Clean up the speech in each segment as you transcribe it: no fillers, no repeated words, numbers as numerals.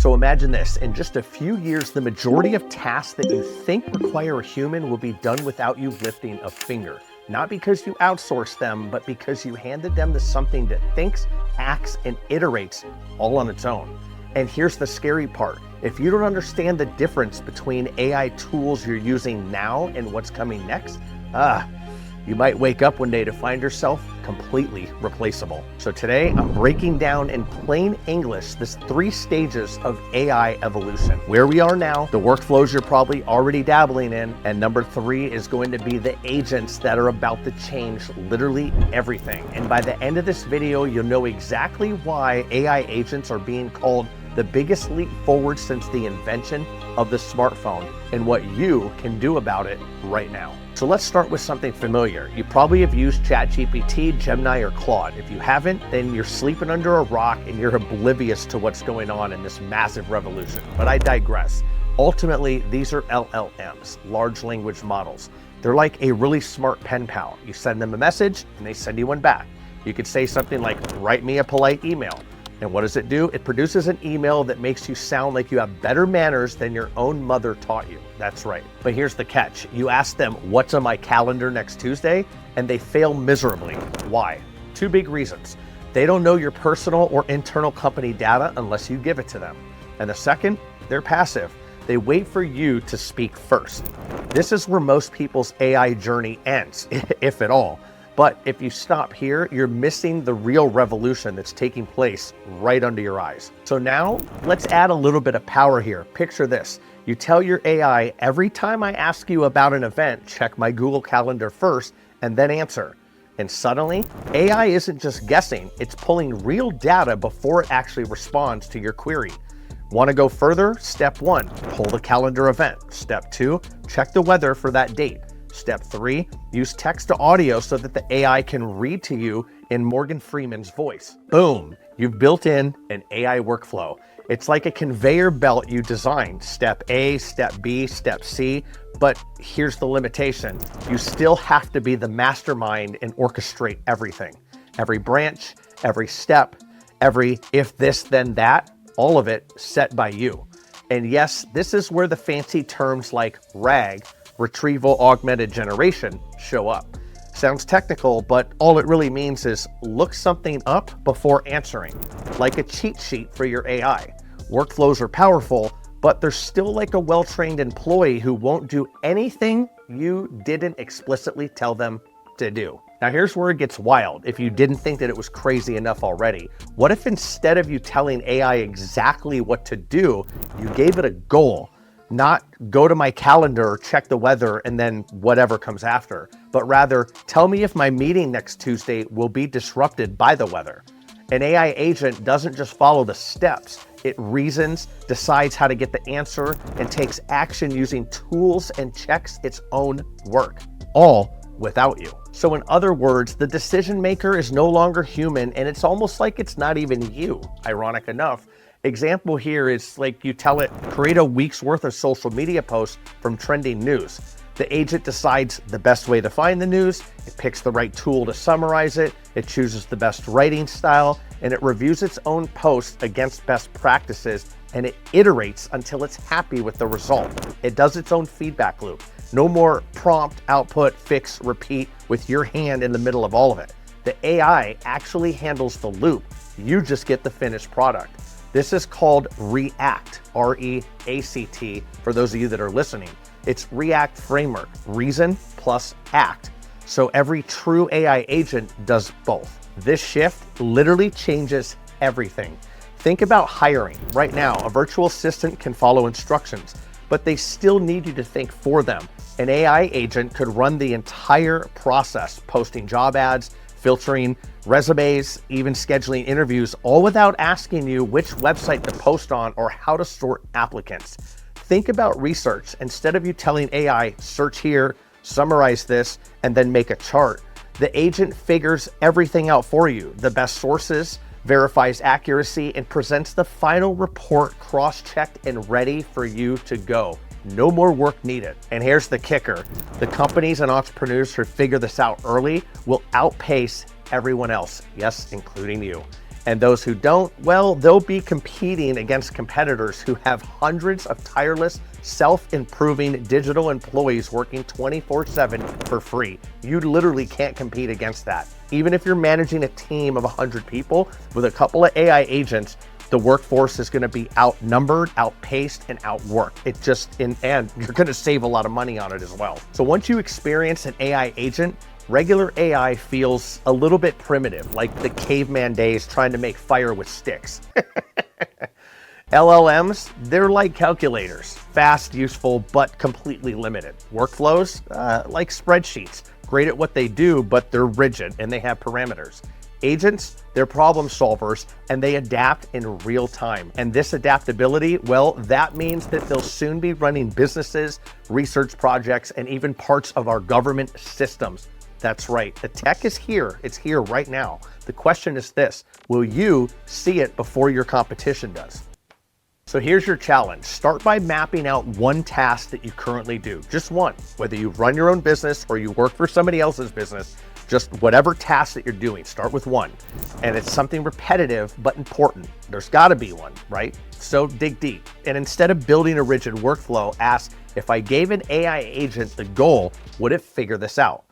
So imagine this, in just a few years, the majority of tasks that you think require a human will be done without you lifting a finger. Not because you outsourced them, but because you handed them to something that thinks, acts, and iterates all on its own. And here's the scary part. If you don't understand the difference between AI tools you're using now and what's coming next, you might wake up one day to find yourself completely replaceable. So today I'm breaking down in plain English this 3 stages of AI evolution. Where we are now, the workflows you're probably already dabbling in, and number 3 is going to be the agents that are about to change literally everything. And by the end of this video, you'll know exactly why AI agents are being called the biggest leap forward since the invention of the smartphone and what you can do about it right now. So let's start with something familiar. You probably have used ChatGPT, Gemini, or Claude. If you haven't, then you're sleeping under a rock and you're oblivious to what's going on in this massive revolution. But I digress. Ultimately, these are LLMs, large language models. They're like a really smart pen pal. You send them a message and they send you one back. You could say something like, write me a polite email. And what does it do? It produces an email that makes you sound like you have better manners than your own mother taught you. That's right. But here's the catch. You ask them, what's on my calendar next Tuesday? And they fail miserably. Why? 2 big reasons. They don't know your personal or internal company data unless you give it to them. And the second, they're passive. They wait for you to speak first. This is where most people's AI journey ends, if at all. But if you stop here, you're missing the real revolution that's taking place right under your eyes. So now let's add a little bit of power here. Picture this. You tell your AI, every time I ask you about an event, check my Google Calendar first and then answer. And suddenly, AI isn't just guessing, it's pulling real data before it actually responds to your query. Want to go further? Step 1, pull the calendar event. Step 2, check the weather for that date. Step 3, use text to audio so that the AI can read to you in Morgan Freeman's voice. Boom, you've built in an AI workflow. It's like a conveyor belt you designed. Step A, step B, step C, but here's the limitation. You still have to be the mastermind and orchestrate everything. Every branch, every step, every if this then that, all of it set by you. And yes, this is where the fancy terms like RAG, retrieval augmented generation, show up. Sounds technical, but all it really means is look something up before answering, like a cheat sheet for your AI. Workflows are powerful, but they're still like a well-trained employee who won't do anything you didn't explicitly tell them to do. Now here's where it gets wild. If you didn't think that it was crazy enough already, what if instead of you telling AI exactly what to do, you gave it a goal? Not go to my calendar, check the weather, and then whatever comes after, but rather tell me if my meeting next Tuesday will be disrupted by the weather. An AI agent doesn't just follow the steps. It reasons, decides how to get the answer, and takes action using tools and checks its own work, all without you. So in other words, the decision maker is no longer human, and it's almost like it's not even you, ironic enough. Example here is like you tell it, create a week's worth of social media posts from trending news. The agent decides the best way to find the news, it picks the right tool to summarize it, it chooses the best writing style, and it reviews its own posts against best practices, and it iterates until it's happy with the result. It does its own feedback loop. No more prompt, output, fix, repeat with your hand in the middle of all of it. The AI actually handles the loop. You just get the finished product. This is called REACT, R-E-A-C-T, for those of you that are listening. It's REACT framework, reason plus act. So every true AI agent does both. This shift literally changes everything. Think about hiring. Right now, a virtual assistant can follow instructions, but they still need you to think for them. An AI agent could run the entire process, posting job ads, filtering resumes, even scheduling interviews, all without asking you which website to post on or how to sort applicants. Think about research. Instead of you telling AI, search here, summarize this, and then make a chart, the agent figures everything out for you, the best sources, verifies accuracy, and presents the final report cross-checked and ready for you to go. No more work needed. And here's the kicker. The companies and entrepreneurs who figure this out early will outpace everyone else, yes, including you. And those who don't, well, they'll be competing against competitors who have hundreds of tireless, self-improving digital employees working 24/7 for free. You literally can't compete against that. Even if you're managing a team of 100 people with a couple of AI agents, the workforce is going to be outnumbered, outpaced, and outworked. And you're going to save a lot of money on it as well. So once you experience an AI agent, regular AI feels a little bit primitive, like the caveman days trying to make fire with sticks. LLMs, they're like calculators, fast, useful, but completely limited. Workflows, like spreadsheets, great at what they do, but they're rigid and they have parameters. Agents, they're problem solvers and they adapt in real time. And this adaptability, well, that means that they'll soon be running businesses, research projects, and even parts of our government systems. That's right, the tech is here. It's here right now. The question is this: will you see it before your competition does? So here's your challenge. Start by mapping out one task that you currently do, just one. Whether you run your own business or you work for somebody else's business, just whatever task that you're doing, start with one. And it's something repetitive but important. There's gotta be one, right? So dig deep. And instead of building a rigid workflow, ask, if I gave an AI agent the goal, would it figure this out?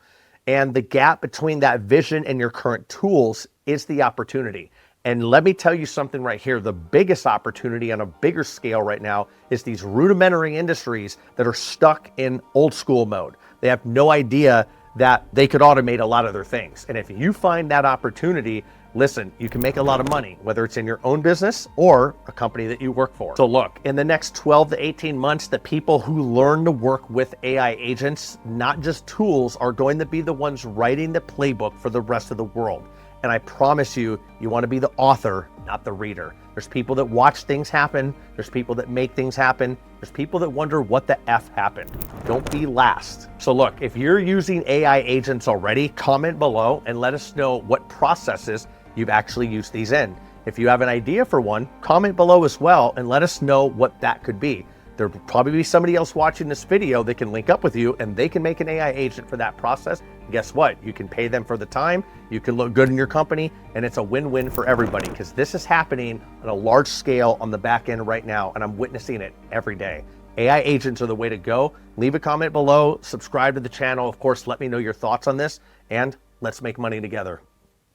And the gap between that vision and your current tools is the opportunity. And let me tell you something right here. The biggest opportunity on a bigger scale right now is these rudimentary industries that are stuck in old school mode. They have no idea that they could automate a lot of their things. And if you find that opportunity, listen, you can make a lot of money, whether it's in your own business or a company that you work for. So look, in the next 12 to 18 months, the people who learn to work with AI agents, not just tools, are going to be the ones writing the playbook for the rest of the world. And I promise you, you want to be the author, not the reader. There's people that watch things happen. There's people that make things happen. There's people that wonder what the F happened. Don't be last. So look, if you're using AI agents already, comment below and let us know what processes you've actually used these in. If you have an idea for one, comment below as well and let us know what that could be. There'll probably be somebody else watching this video that can link up with you and they can make an AI agent for that process. And guess what? You can pay them for the time, you can look good in your company, and it's a win-win for everybody because this is happening on a large scale on the back end right now, and I'm witnessing it every day. AI agents are the way to go. Leave a comment below, subscribe to the channel. Of course, let me know your thoughts on this, and let's make money together.